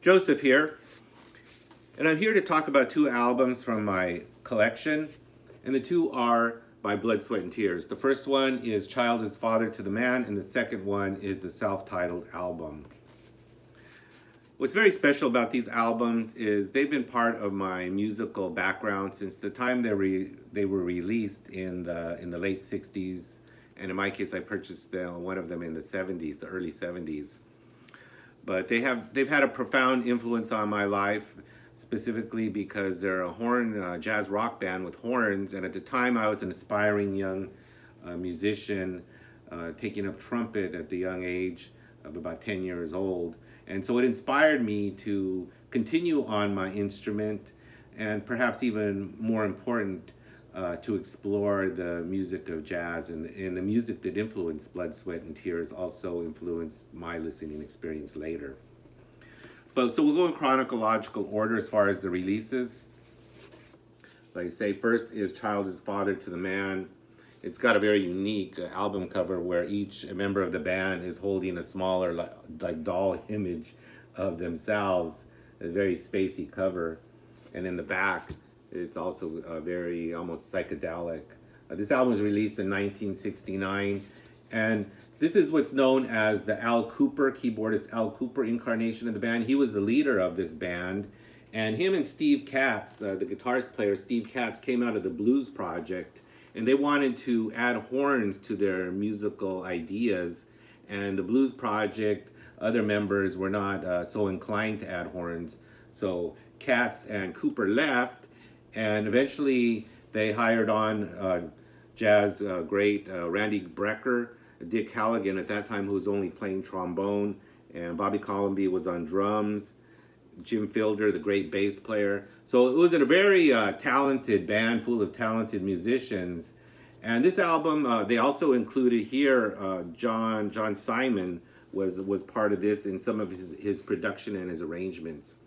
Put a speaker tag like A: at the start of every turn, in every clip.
A: Joseph here, and I'm here to talk about two albums from my collection, and the two are by Blood, Sweat, and Tears. The first one is Child is Father to the Man, and the second one is the self-titled album. What's very special about these albums is they've been part of my musical background since the time they were released in the late 60s, and in my case I purchased one of them in the 70s, the early 70s. But they've had a profound influence on my life, specifically because they're a horn jazz rock band with horns, and at the time I was an aspiring young musician, taking up trumpet at the young age of about 10 years old. And so it inspired me to continue on my instrument, and perhaps even more important, to explore the music of jazz, and the music that influenced Blood, Sweat, and Tears also influenced my listening experience later. But so we'll go in chronological order as far as the releases. Like I say, first is Child is Father to the Man. It's got a very unique album cover where each member of the band is holding a smaller like doll image of themselves, a very spacey cover. And in the back, it's also very almost psychedelic. This album was released in 1969, and this is what's known as the Al Kooper, keyboardist Al Kooper incarnation of the band. He was the leader of this band, and him and Steve Katz, the guitarist player Steve Katz, came out of the Blues Project, and they wanted to add horns to their musical ideas, and the Blues Project, other members were not so inclined to add horns, so Katz and Kooper left, and eventually they hired on jazz great Randy Brecker, Dick Halligan at that time, who was only playing trombone, and Bobby Colomby was on drums, Jim Fielder, the great bass player. So it was a very talented band full of talented musicians. And this album, they also included here, John Simon was part of this in some of his production and his arrangements.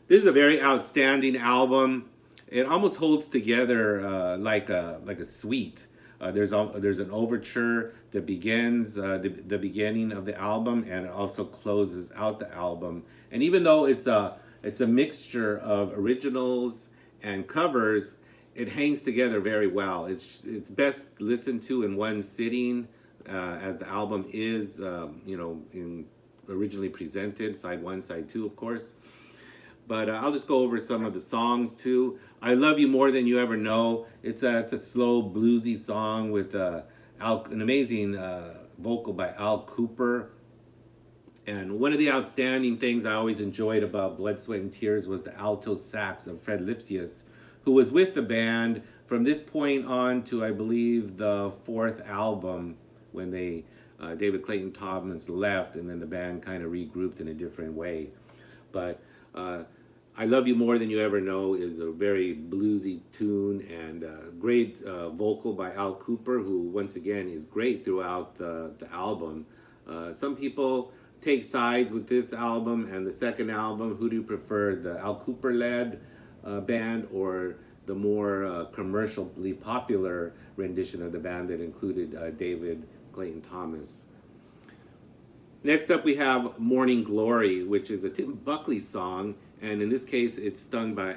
A: This is a very outstanding album. It almost holds together like a suite. There's an overture that begins the beginning of the album, and it also closes out the album. And even though it's a mixture of originals and covers, it hangs together very well. It's best listened to in one sitting, as the album is originally presented, side one, side two, of course. But I'll just go over some of the songs too. I Love You More Than You Ever Know. It's a slow bluesy song with an amazing vocal by Al Kooper. And one of the outstanding things I always enjoyed about Blood, Sweat, and Tears was the alto sax of Fred Lipsius, who was with the band from this point on to, I believe, the fourth album, when David Clayton Thomas left, and then the band kind of regrouped in a different way. But I Love You More Than You Ever Know is a very bluesy tune, and great vocal by Al Kooper, who once again is great throughout the album. Some people take sides with this album and the second album. Who do you prefer, the Al Kooper-led band or the more commercially popular rendition of the band that included David Clayton Thomas? Next up we have Morning Glory, which is a Tim Buckley song, and in this case it's sung by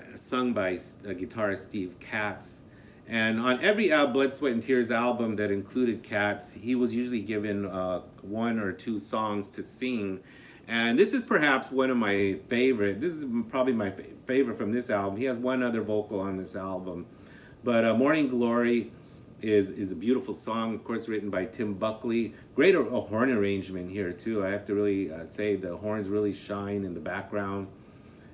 A: guitarist Steve Katz. And on every Blood, Sweat, and Tears album that included Katz, he was usually given one or two songs to sing. And this is perhaps one of my favorite. This is probably my favorite from this album. He has one other vocal on this album. But Morning Glory is a beautiful song, of course, written by Tim Buckley. Great a horn arrangement here too. I have to really say the horns really shine in the background,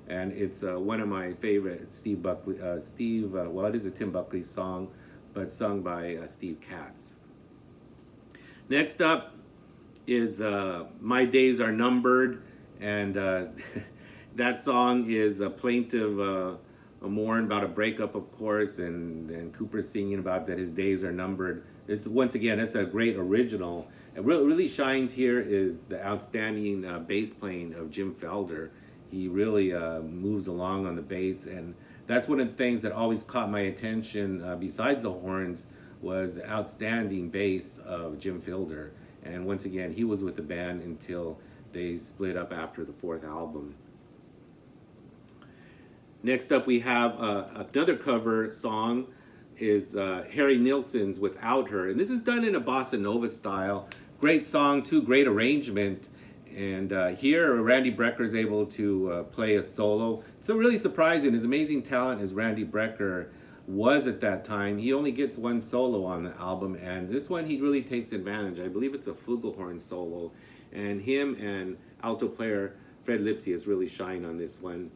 A: and it's one of my favorite Steve Buckley. Well, it is a Tim Buckley song, but sung by Steve Katz. Next up is My Days Are Numbered, and that song is a plaintive mourn about a breakup, of course, and Kooper singing about that his days are numbered. It's once again, it's a great original. And what really shines here is the outstanding bass playing of Jim Felder. He really moves along on the bass, and that's one of the things that always caught my attention, besides the horns, was the outstanding bass of Jim Fielder. And once again, he was with the band until they split up after the fourth album. Next up, we have another cover song is Harry Nilsson's "Without Her," and this is done in a bossa nova style. Great song too, great arrangement. And here, Randy Brecker is able to play a solo. So really surprising, as amazing talent as Randy Brecker was at that time, he only gets one solo on the album, and this one he really takes advantage. I believe it's a flugelhorn solo, and him and alto player Fred Lipsius really shine on this one.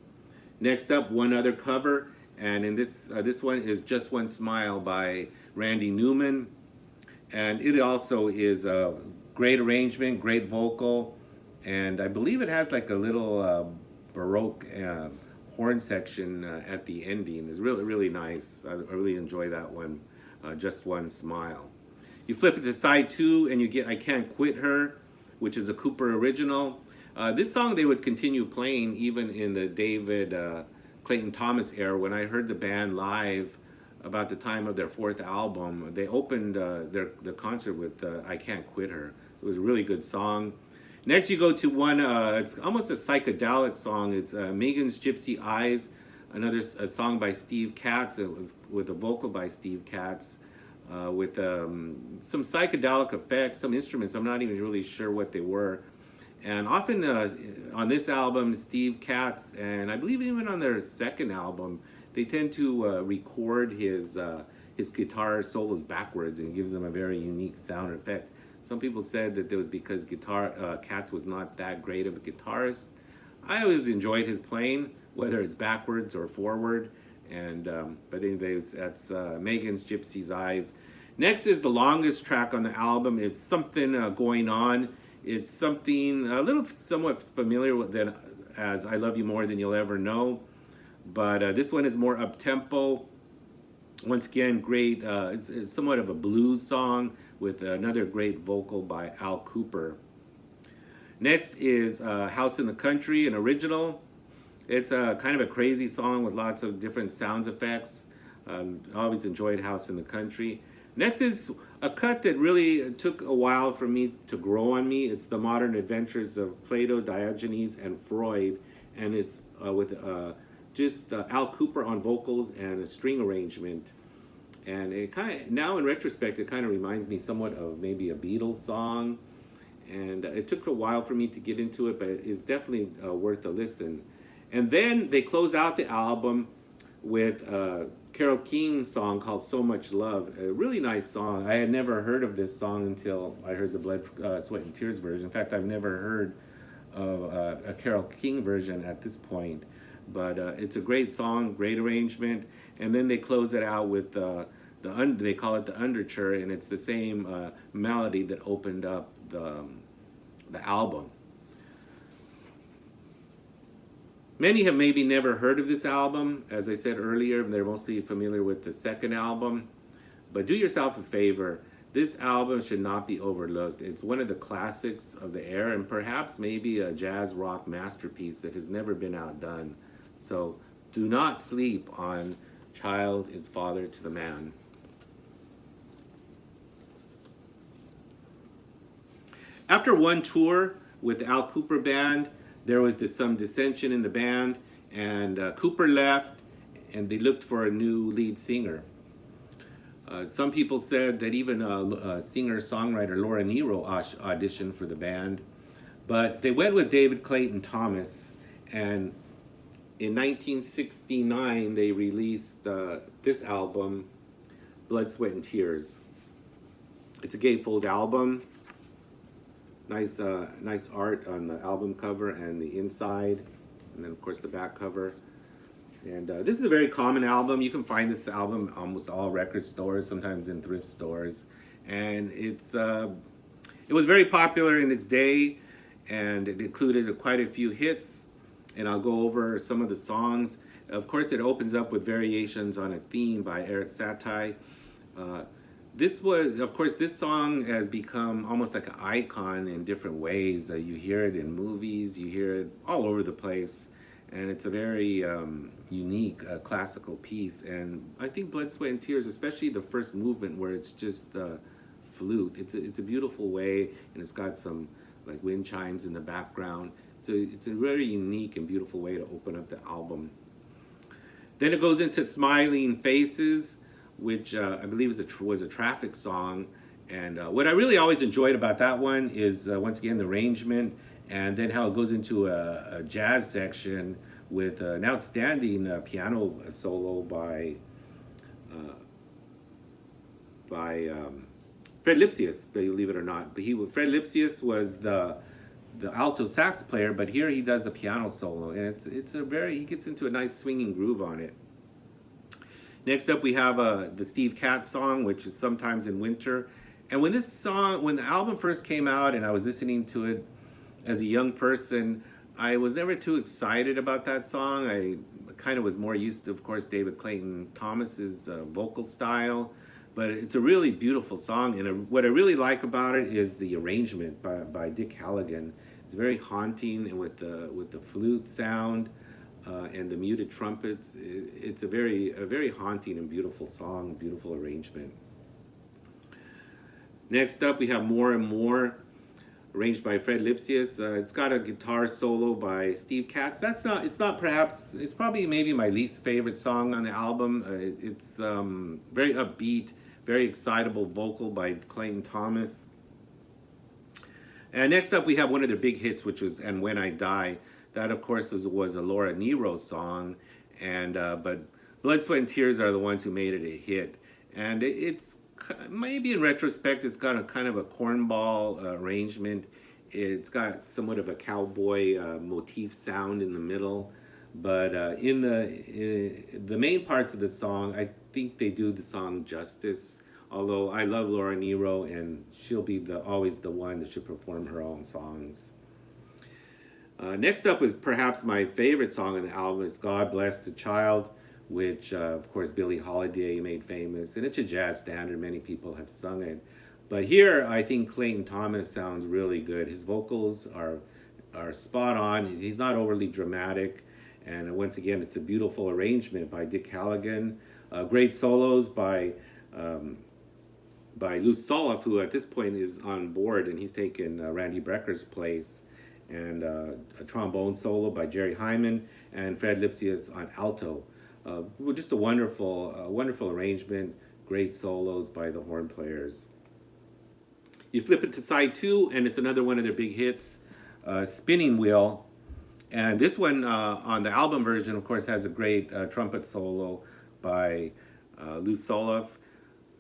A: Next up, one other cover, and in this one is "Just One Smile" by Randy Newman, and it also is a great arrangement, great vocal, and I believe it has like a little Baroque horn section at the ending. It's really, really nice. I really enjoy that one, "Just One Smile." You flip it to side two and you get "I Can't Quit Her," which is a Kooper original. This song they would continue playing even in the David Clayton Thomas era. When I heard the band live about the time of their fourth album, they opened their concert with "I Can't Quit Her." It was a really good song. Next you go to one, it's almost a psychedelic song. It's Megan's Gypsy Eyes, another song by Steve Katz, with a vocal by Steve Katz, with some psychedelic effects, some instruments. I'm not even really sure what they were. And often on this album, Steve Katz, and I believe even on their second album, they tend to record his guitar solos backwards, and it gives them a very unique sound effect. Some people said that it was because Katz was not that great of a guitarist. I always enjoyed his playing, whether it's backwards or forward. And but anyways, that's Megan's Gypsy's Eyes. Next is the longest track on the album. It's Something Going On. It's something a little somewhat familiar with as "I Love You More Than You'll Ever Know," but this one is more up tempo. Once again, great. It's somewhat of a blues song with another great vocal by Al Kooper. Next is "House in the Country," an original. It's kind of a crazy song with lots of different sound effects. I always enjoyed "House in the Country." Next is a cut that really took a while for me to grow on me. It's "The Modern Adventures of Plato, Diogenes, and Freud," and it's with just Al Kooper on vocals and a string arrangement. And it kind of, now in retrospect, it kind of reminds me somewhat of maybe a Beatles song. And it took a while for me to get into it, but it is definitely worth a listen. And then they close out the album with Carole King's song called "So Much Love," a really nice song. I had never heard of this song until I heard the Blood, Sweat, and Tears version. In fact, I've never heard of a Carole King version at this point. But it's a great song, great arrangement. And then they close it out with they call it the Underture, and it's the same melody that opened up the album. Many have maybe never heard of this album. As I said earlier, they're mostly familiar with the second album. But do yourself a favor. This album should not be overlooked. It's one of the classics of the era, and perhaps maybe a jazz rock masterpiece that has never been outdone. So do not sleep on "Child is Father to the Man." After one tour with the Al Kooper Band, there was some dissension in the band, and Kooper left, and they looked for a new lead singer. Some people said that even singer-songwriter Laura Nyro auditioned for the band, but they went with David Clayton Thomas, and in 1969 they released this album, "Blood, Sweat, and Tears." It's a gatefold album. Nice art on the album cover and the inside, and then of course the back cover. And this is a very common album. You can find this album almost all record stores, sometimes in thrift stores. And it was very popular in its day, and it included quite a few hits. And I'll go over some of the songs. Of course, it opens up with variations on a theme by Eric Satie. This song has become almost like an icon in different ways. You hear it in movies, you hear it all over the place, and it's a very unique classical piece. And I think "Blood, Sweat, and Tears," especially the first movement where it's just flute, it's a beautiful way, and it's got some like wind chimes in the background. It's a very unique and beautiful way to open up the album. Then it goes into Smiling Faces, which I believe was a Traffic song. And what I really always enjoyed about that one is, once again, the arrangement, and then how it goes into a jazz section with an outstanding piano solo uh, by Fred Lipsius, believe it or not. But Fred Lipsius was the alto sax player, but here he does the piano solo, and he gets into a nice swinging groove on it. Next up, we have the Steve Katz song, which is Sometimes in Winter. And when the album first came out, and I was listening to it as a young person, I was never too excited about that song. I kind of was more used to, of course, David Clayton Thomas's vocal style. But it's a really beautiful song, and what I really like about it is the arrangement by Dick Halligan. It's very haunting, and with the flute sound and the muted trumpets, it's a very haunting and beautiful song, beautiful arrangement. Next up, we have More and More, arranged by Fred Lipsius. It's got a guitar solo by Steve Katz. It's probably maybe my least favorite song on the album. It's very upbeat, very excitable vocal by Clayton Thomas. And next up, we have one of their big hits, which was "And When I Die." That, of course, was a Laura Nyro song, but Blood, Sweat, and Tears are the ones who made it a hit. And it's maybe in retrospect, it's got a kind of a cornball arrangement. It's got somewhat of a cowboy motif sound in the middle, but in the main parts of the song, I think they do the song justice. Although I love Laura Nyro, and she'll be always the one that should perform her own songs. Next up is perhaps my favorite song on the album, is "God Bless the Child," which of course Billie Holiday made famous, and it's a jazz standard. Many people have sung it, but here I think Clayton Thomas sounds really good. His vocals are spot on. He's not overly dramatic, and once again, it's a beautiful arrangement by Dick Halligan. Great solos by Lou Soloff, who at this point is on board, and he's taken Randy Brecker's place, and a trombone solo by Jerry Hyman and Fred Lipsius on alto. Just a wonderful arrangement, great solos by the horn players. You flip it to side 2, and it's another one of their big hits, "Spinning Wheel." And this one on the album version, of course, has a great trumpet solo by Lou Soloff.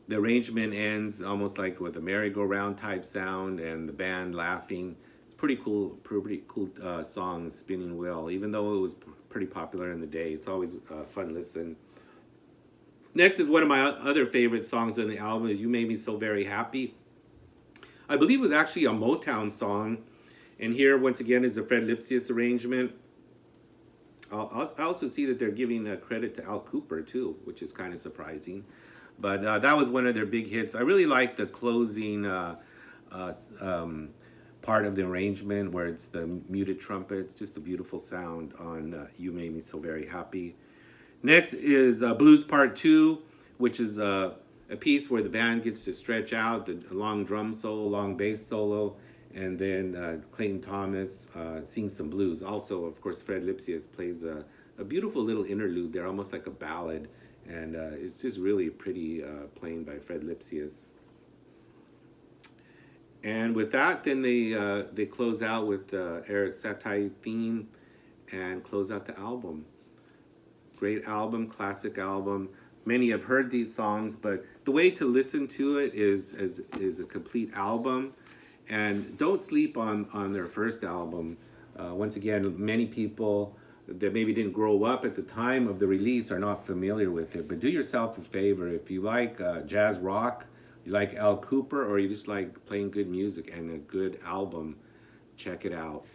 A: The arrangement ends almost like with a merry-go-round type sound, and the band laughing. It's pretty cool song, "Spinning Wheel." Even though it was pretty popular in the day, it's always a fun listen. Next is one of my other favorite songs on the album, is "You Made Me So Very Happy." I believe it was actually a Motown song, and here once again is a Fred Lipsius arrangement. I also see that they're giving credit to Al Kooper too, which is kind of surprising. But that was one of their big hits. I really like the closing part of the arrangement where it's the muted trumpets. Just a beautiful sound on "You Made Me So Very Happy." Next is Blues Part 2, which is a piece where the band gets to stretch out, the long drum solo, long bass solo, and then Clayton Thomas sings some blues. Also, of course, Fred Lipsius plays a beautiful little interlude there, almost like a ballad. And it's just really pretty playing by Fred Lipsius. And with that, then they close out with Eric Satie theme and close out the album. Great album, classic album. Many have heard these songs, but the way to listen to it is a complete album. And don't sleep on their first album. Once again, many people that maybe didn't grow up at the time of the release are not familiar with it. But do yourself a favor. If you like jazz rock, you like Al Kooper, or you just like playing good music and a good album, check it out.